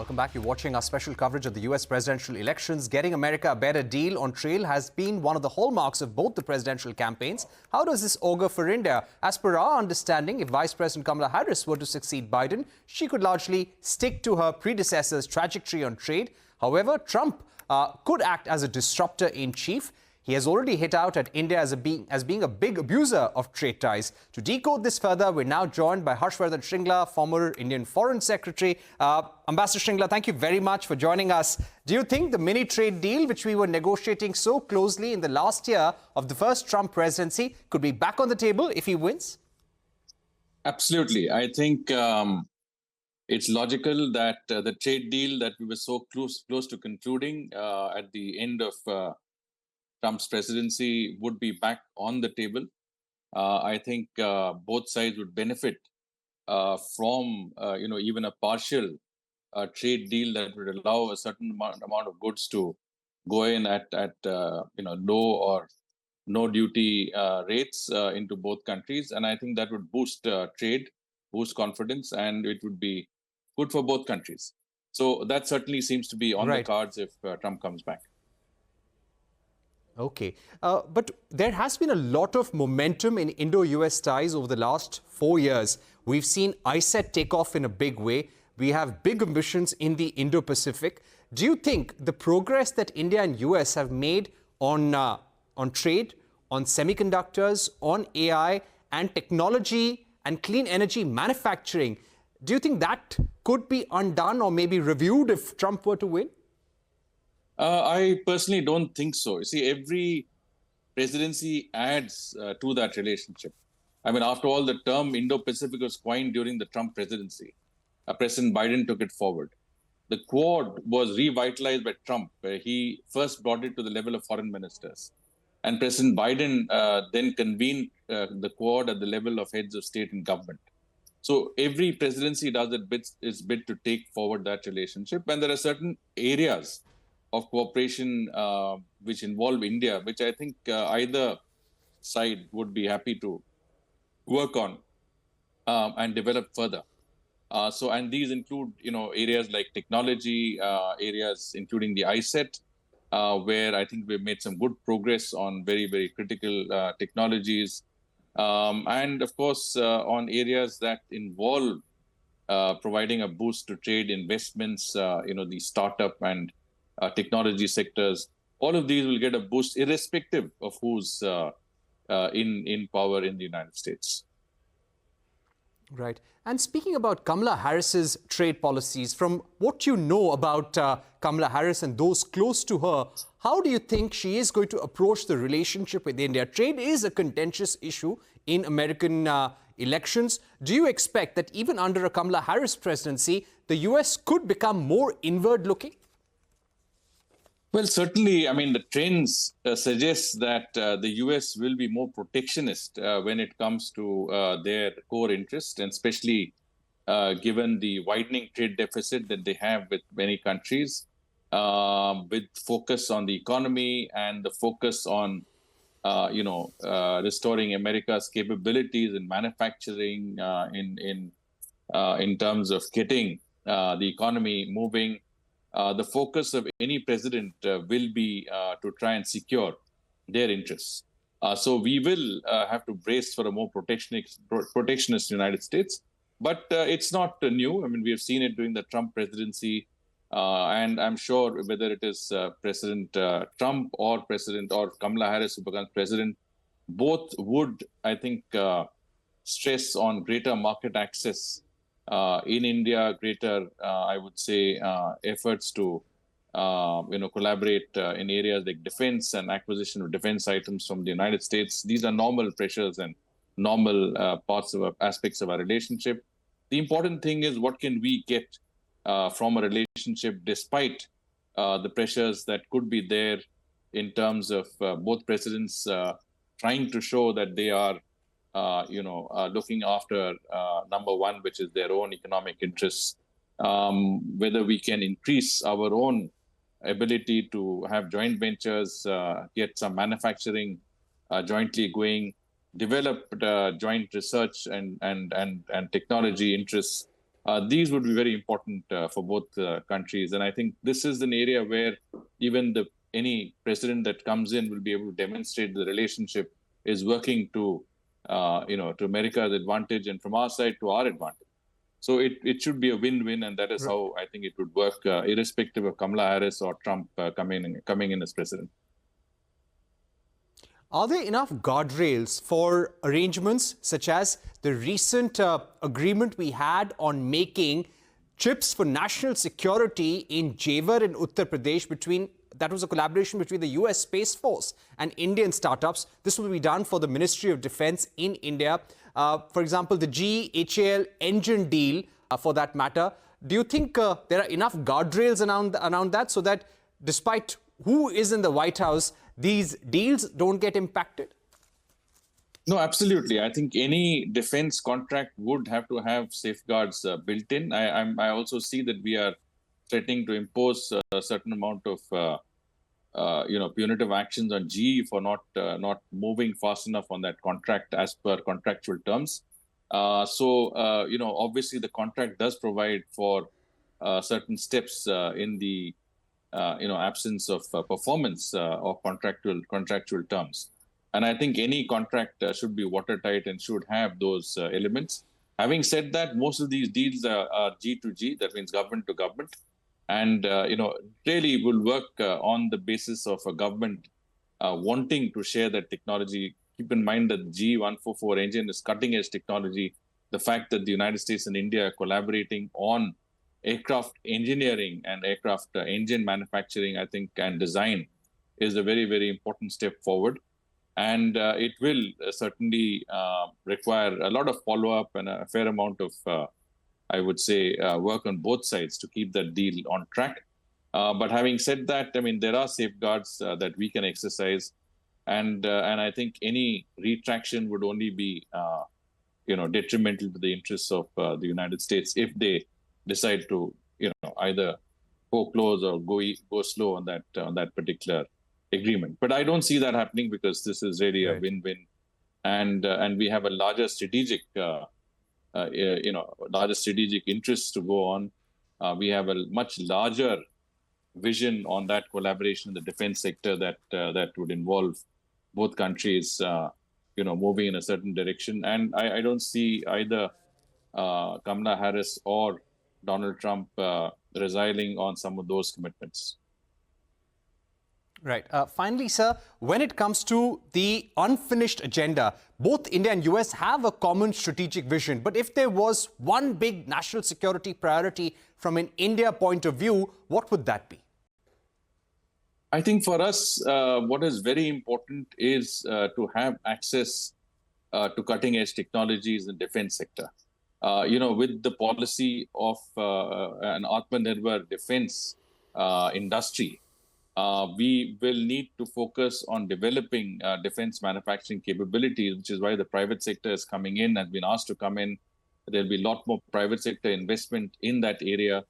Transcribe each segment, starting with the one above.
Welcome back. You're watching our special coverage of the US presidential elections. Getting America a better deal on trade has been one of the hallmarks of both the presidential campaigns. How does this augur for India? As per our understanding, if Vice President Kamala Harris were to succeed Biden, she could largely stick to her predecessor's trajectory on trade. However, Trump could act as a disruptor in chief. He has already hit out at India as being a big abuser of trade ties. To decode this further, we're now joined by Harsh Vardhan Shringla, former Indian Foreign Secretary. Ambassador Shringla, thank you very much for joining us. Do you think the mini trade deal, which we were negotiating so closely in the last year of the first Trump presidency, could be back on the table if he wins? Absolutely. I think it's logical that the trade deal that we were so close to concluding at the end of Trump's presidency would be back on the table. I think both sides would benefit from even a partial trade deal that would allow a certain amount of goods to go in at low or no duty rates into both countries, and I think that would boost trade, boost confidence, and it would be good for both countries. So that certainly seems to be on the cards if Trump comes back. Okay, but there has been a lot of momentum in Indo-US ties over the last 4 years. We've seen ISET take off in a big way. We have big ambitions in the Indo-Pacific. Do you think the progress that India and US have made on trade, on semiconductors, on AI and technology and clean energy manufacturing, do you think that could be undone or maybe reviewed if Trump were to win? I personally don't think so. You see, every presidency adds to that relationship. I mean, after all, the term Indo-Pacific was coined during the Trump presidency. President Biden took it forward. The Quad was revitalized by Trump. He first brought it to the level of foreign ministers. And President Biden then convened the Quad at the level of heads of state and government. So every presidency does its bit to take forward that relationship. And there are certain areas of cooperation which involve India, which I think either side would be happy to work on and develop further. And these include, areas like technology, areas including the ISET, where I think we've made some good progress on very, very critical technologies. And of course, on areas that involve providing a boost to trade investments, the startup and technology sectors. All of these will get a boost irrespective of who's in power in the United States. Right. And speaking about Kamala Harris's trade policies, from what you know about Kamala Harris and those close to her, how do you think she is going to approach the relationship with India? Trade is a contentious issue in American elections. Do you expect that even under a Kamala Harris presidency, the US could become more inward-looking? Well, certainly, I mean, the trends suggest that the US will be more protectionist when it comes to their core interest, and especially given the widening trade deficit that they have with many countries, with focus on the economy and the focus on, restoring America's capabilities in manufacturing, in terms of getting the economy moving. The focus of any president will be to try and secure their interests. So we will have to brace for a more protectionist United States. But it's not new. I mean, we have seen it during the Trump presidency. And I'm sure whether it is President Trump or Kamala Harris who becomes president, both would, I think, stress on greater market access in India, greater, I would say, efforts to, collaborate in areas like defense and acquisition of defense items from the United States. These are normal pressures and normal aspects of our relationship. The important thing is what can we get from a relationship despite the pressures that could be there in terms of both presidents trying to show that they are looking after number one, which is their own economic interests, whether we can increase our own ability to have joint ventures, get some manufacturing jointly going, develop joint research and technology interests These would be very important for both countries. And I think this is an area where even any president that comes in will be able to demonstrate the relationship is working to, to America's advantage and from our side to our advantage. So it should be a win-win, and that is how I think it would work, irrespective of Kamala Harris or Trump coming in as president. Are there enough guardrails for arrangements such as the recent agreement we had on making chips for national security in Jewar in Uttar Pradesh that was a collaboration between the US Space Force and Indian startups. This will be done for the Ministry of Defense in India. For example, the GE-HAL engine deal, for that matter. Do you think there are enough guardrails around that so that despite who is in the White House, these deals don't get impacted? No, absolutely. I think any defense contract would have to have safeguards built in. I also see that we are threatening to impose a certain amount of punitive actions on GE for not moving fast enough on that contract as per contractual terms. Obviously the contract does provide for certain steps in the absence of performance of contractual terms. And I think any contract should be watertight and should have those elements. Having said that, most of these deals are G to G, that means government to government. And, really will work on the basis of a government wanting to share that technology. Keep in mind that the GE-144 engine is cutting-edge technology. The fact that the United States and India are collaborating on aircraft engineering and aircraft engine manufacturing, I think, and design is a very, very important step forward. And it will certainly require a lot of follow-up and a fair amount of, I would say, work on both sides to keep that deal on track. But having said that, I mean, there are safeguards that we can exercise. And I think any retraction would only be, detrimental to the interests of the United States if they decide to, either go close or go slow on that particular agreement. But I don't see that happening because this is really a win-win, and we have a larger strategic, interests to go on. We have a much larger vision on that collaboration in the defense sector that would involve both countries, moving in a certain direction. And I don't see either Kamala Harris or Donald Trump resigning on some of those commitments. Right. Finally, sir, when it comes to the unfinished agenda, both India and US have a common strategic vision. But if there was one big national security priority from an India point of view, what would that be? I think for us, what is very important is to have access to cutting-edge technologies in the defense sector. With the policy of an Atmanirbhar defense industry, we will need to focus on developing defense manufacturing capabilities, which is why the private sector is coming in, has been asked to come in. There'll be a lot more private sector investment in that area.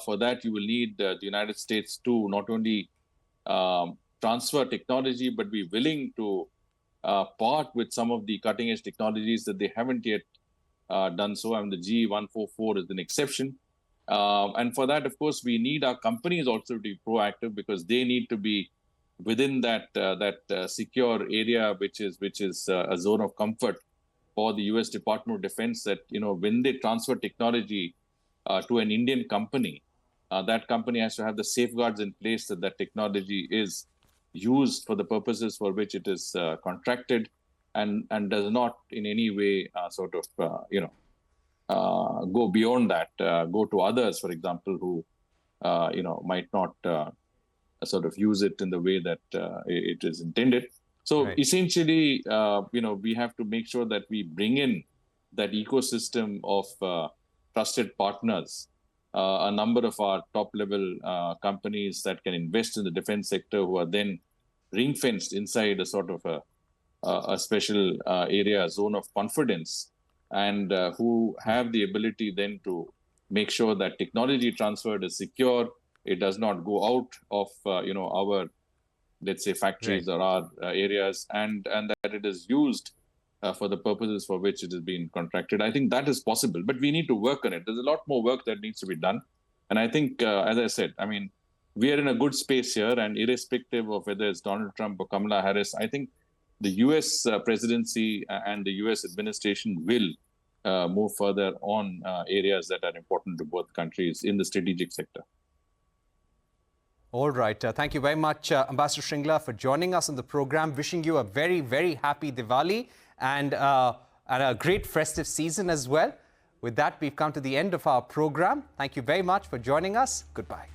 For that, you will need the United States to not only transfer technology, but be willing to part with some of the cutting-edge technologies that they haven't yet done so. I mean, the GE-144 is an exception. And for that, of course, we need our companies also to be proactive because they need to be within that secure area, which is a zone of comfort for the U.S. Department of Defense. That when they transfer technology to an Indian company, that company has to have the safeguards in place that that technology is used for the purposes for which it is contracted, and does not in any way go beyond that, go to others, for example, who might not use it in the way that it is intended. So essentially, we have to make sure that we bring in that ecosystem of trusted partners, a number of our top-level companies that can invest in the defense sector, who are then ring-fenced inside a sort of a special area, a zone of confidence, and who have the ability then to make sure that technology transferred is secure. It does not go out of our, let's say, factories or our areas, and that it is used for the purposes for which it has been contracted. I think that is possible, but we need to work on it. There's a lot more work that needs to be done. And I think, as I said, I mean, we are in a good space here, and irrespective of whether it's Donald Trump or Kamala Harris, I think the US presidency and the US administration will move further on areas that are important to both countries in the strategic sector. All right. Thank you very much, Ambassador Shringla, for joining us on the program. Wishing you a very, very happy Diwali and a great festive season as well. With that, we've come to the end of our program. Thank you very much for joining us. Goodbye.